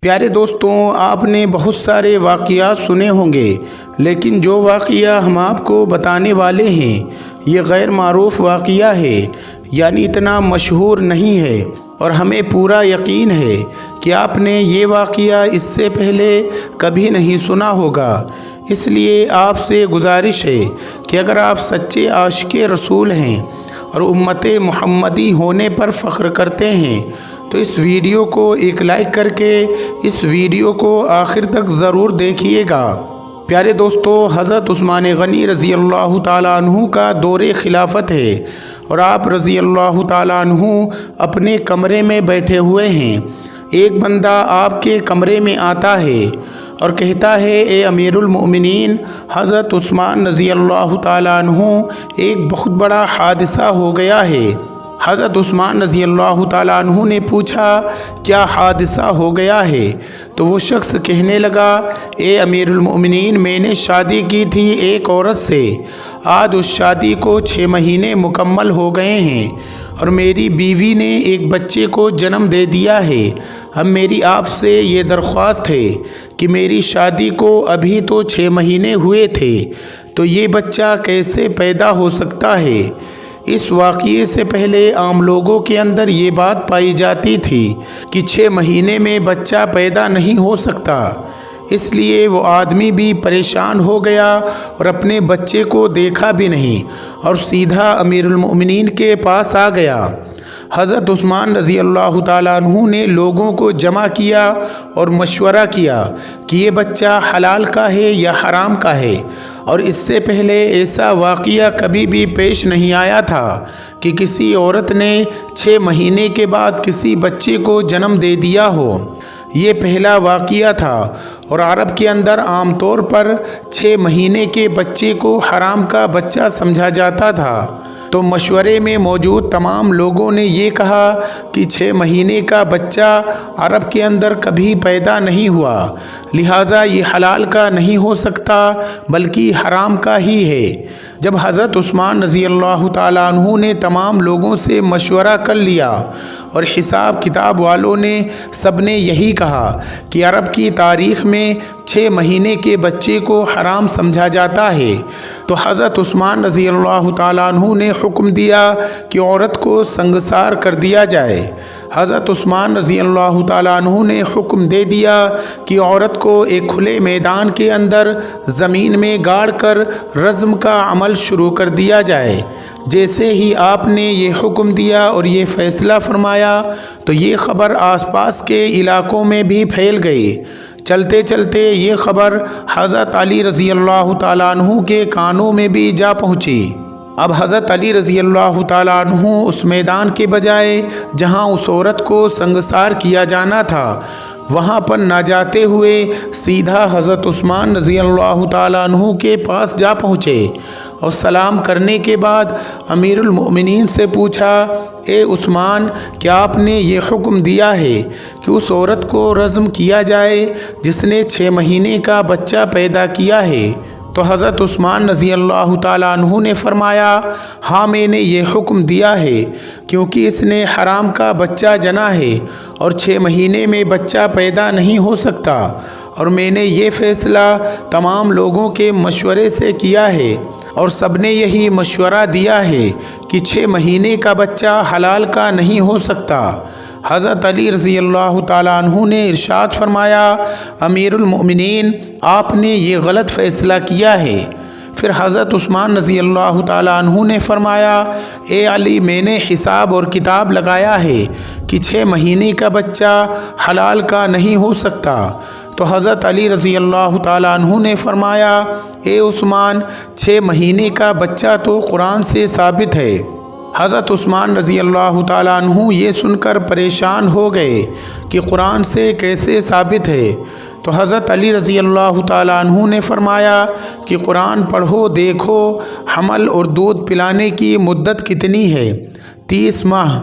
پیارے دوستوں، آپ نے بہت سارے واقعات سنے ہوں گے، لیکن جو واقعہ ہم آپ کو بتانے والے ہیں یہ غیر معروف واقعہ ہے، یعنی اتنا مشہور نہیں ہے، اور ہمیں پورا یقین ہے کہ آپ نے یہ واقعہ اس سے پہلے کبھی نہیں سنا ہوگا۔ اس لیے آپ سے گزارش ہے کہ اگر آپ سچے عاشق رسول ہیں اور امت محمدی ہونے پر فخر کرتے ہیں تو اس ویڈیو کو ایک لائک کر کے اس ویڈیو کو آخر تک ضرور دیکھیے گا۔ پیارے دوستو، حضرت عثمان غنی رضی اللہ تعالیٰ عنہ کا دور خلافت ہے اور آپ رضی اللہ تعالیٰ عنہ اپنے کمرے میں بیٹھے ہوئے ہیں۔ ایک بندہ آپ کے کمرے میں آتا ہے اور کہتا ہے، اے امیر المؤمنین حضرت عثمان رضی اللہ تعالیٰ عنہ، ایک بہت بڑا حادثہ ہو گیا ہے۔ حضرت عثمان رضی اللہ تعالیٰ عنہ نے پوچھا، کیا حادثہ ہو گیا ہے؟ تو وہ شخص کہنے لگا، اے امیر المؤمنین، میں نے شادی کی تھی ایک عورت سے، آج اس شادی کو 6 مہینے مکمل ہو گئے ہیں اور میری بیوی نے ایک بچے کو جنم دے دیا ہے۔ اب میری آپ سے یہ درخواست ہے کہ میری شادی کو ابھی تو 6 مہینے ہوئے تھے، تو یہ بچہ کیسے پیدا ہو سکتا ہے؟ اس واقعے سے پہلے عام لوگوں کے اندر یہ بات پائی جاتی تھی کہ 6 مہینے میں بچہ پیدا نہیں ہو سکتا، اس لیے وہ آدمی بھی پریشان ہو گیا اور اپنے بچے کو دیکھا بھی نہیں اور سیدھا امیر المؤمنین کے پاس آ گیا۔ حضرت عثمان رضی اللہ تعالیٰ عنہ نے لوگوں کو جمع کیا اور مشورہ کیا کہ یہ بچہ حلال کا ہے یا حرام کا ہے، اور اس سے پہلے ایسا واقعہ کبھی بھی پیش نہیں آیا تھا کہ کسی عورت نے 6 مہینے کے بعد کسی بچے کو جنم دے دیا ہو۔ یہ پہلا واقعہ تھا، اور عرب کے اندر عام طور پر 6 مہینے کے بچے کو حرام کا بچہ سمجھا جاتا تھا۔ تو مشورے میں موجود تمام لوگوں نے یہ کہا کہ 6 مہینے کا بچہ عرب کے اندر کبھی پیدا نہیں ہوا، لہٰذا یہ حلال کا نہیں ہو سکتا بلکہ حرام کا ہی ہے۔ جب حضرت عثمان رضی اللہ تعالیٰ عنہ نے تمام لوگوں سے مشورہ کر لیا اور حساب کتاب والوں نے سب نے یہی کہا کہ عرب کی تاریخ میں 6 مہینے کے بچے کو حرام سمجھا جاتا ہے، تو حضرت عثمان رضی اللہ تعالیٰ عنہ نے حکم دیا کہ عورت کو سنگسار کر دیا جائے۔ حضرت عثمان رضی اللہ تعالیٰ عنہ نے حکم دے دیا کہ عورت کو ایک کھلے میدان کے اندر زمین میں گاڑ کر رجم کا عمل شروع کر دیا جائے۔ جیسے ہی آپ نے یہ حکم دیا اور یہ فیصلہ فرمایا تو یہ خبر آس پاس کے علاقوں میں بھی پھیل گئی۔ چلتے چلتے یہ خبر حضرت علی رضی اللہ تعالیٰ عنہ کے کانوں میں بھی جا پہنچی۔ اب حضرت علی رضی اللہ تعالیٰ عنہ اس میدان کے بجائے جہاں اس عورت کو سنگسار کیا جانا تھا وہاں پر نہ جاتے ہوئے سیدھا حضرت عثمان رضی اللہ تعالیٰ عنہ کے پاس جا پہنچے اور سلام کرنے کے بعد امیر المؤمنین سے پوچھا، اے عثمان، کیا آپ نے یہ حکم دیا ہے کہ اس عورت کو رجم کیا جائے جس نے 6 مہینے کا بچہ پیدا کیا ہے؟ تو حضرت عثمان رضی اللہ تعالیٰ عنہ نے فرمایا، ہاں میں نے یہ حکم دیا ہے، کیونکہ اس نے حرام کا بچہ جنا ہے اور 6 مہینے میں بچہ پیدا نہیں ہو سکتا، اور میں نے یہ فیصلہ تمام لوگوں کے مشورے سے کیا ہے اور سب نے یہی مشورہ دیا ہے کہ 6 مہینے کا بچہ حلال کا نہیں ہو سکتا۔ حضرت علی رضی اللہ تعالیٰ عنہ نے ارشاد فرمایا، امیر المؤمنین، آپ نے یہ غلط فیصلہ کیا ہے۔ پھر حضرت عثمان رضی اللہ تعالیٰ عنہ نے فرمایا، اے علی، میں نے حساب اور کتاب لگایا ہے کہ 6 مہینے کا بچہ حلال کا نہیں ہو سکتا۔ تو حضرت علی رضی اللہ تعالیٰ عنہ نے فرمایا، اے عثمان، 6 مہینے کا بچہ تو قرآن سے ثابت ہے۔ حضرت عثمان رضی اللہ تعالیٰ عنہ یہ سن کر پریشان ہو گئے کہ قرآن سے کیسے ثابت ہے؟ تو حضرت علی رضی اللہ تعالیٰ عنہ نے فرمایا کہ قرآن پڑھو، دیکھو حمل اور دودھ پلانے کی مدت کتنی ہے؟ 30 ماہ۔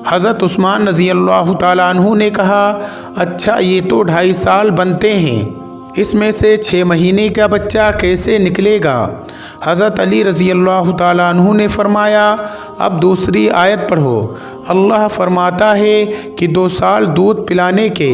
حضرت عثمان رضی اللہ تعالیٰ عنہ نے کہا، اچھا یہ تو 2.5 سال بنتے ہیں، اس میں سے 6 مہینے کا بچہ کیسے نکلے گا؟ حضرت علی رضی اللہ تعالیٰ عنہ نے فرمایا، اب دوسری آیت پڑھو۔ اللہ فرماتا ہے کہ 2 سال دودھ پلانے کے،